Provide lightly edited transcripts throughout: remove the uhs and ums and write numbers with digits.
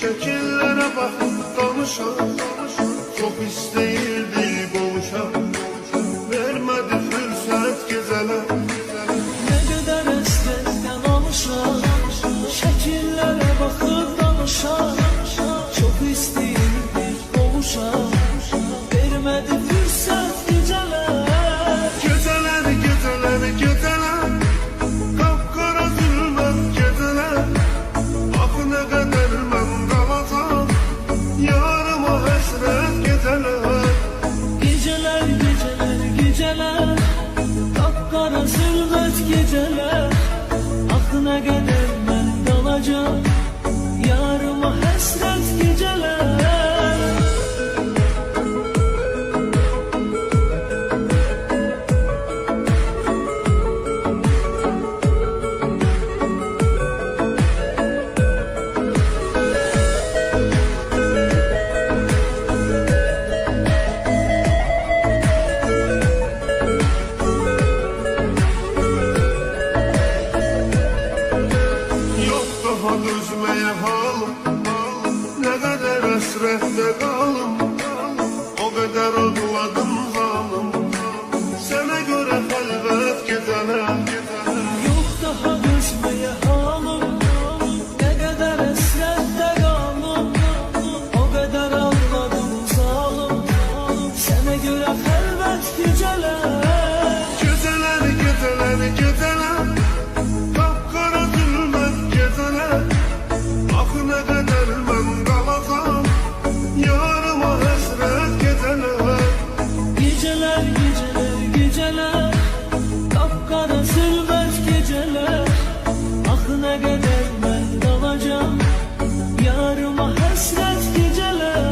Şekillere bakıp danışan, çok isteyirdi qovuşan, vermedi fürsət gecələr. Ne kadar esnekten alışan, şekillere bakıp danışan, çok isteyirdi qovuşan, vermedi fürsət geceler. Geceler, geceler, geceler, kapkara zülmət geceler. Ah ne kadar mən qalacam, yarıma həsrət geceler. Geceler, geceler, geceler, kapkara zülmət geceler. Ah ne kadar ben kalacağım, yarıma hasret geceler. Yok daha dözmeye halım, ne kadar hasrette kalım, o kadar ağladım zalım. Sana göre halvet geceler. Yok daha düşmeye halim, ne kadar esrette kalım, o kadar ağladım zalim. Sana göre halvet geceler. Geceler, geceler, geceler, kapkara zülmət geceler. Ah ne kadar ben kalacağım, yarıma hasret geceler. Geceler, geceler, geceler, kapkara zülmət geceler. Ah ne kadar ben kalacağım, yarıma hasret geceler.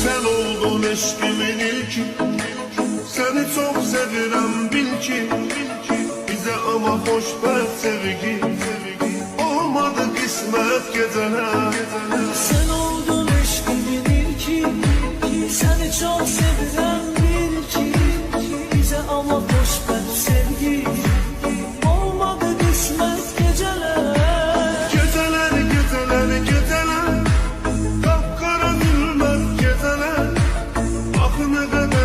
Sen oldun eşkimin ilki, seni çok sevirem bil ki. Bize ama hoşbəxt sevgi, olmadı kısmet geceler. Sen oldun eşkimin ilki, seni çok sevilen bil ki. Bize ama hoşbəxt sevgi, olmadı kısmet geceler. Geceler, geceler, geceler, kapkara zülmət geceler. Ah ne kadar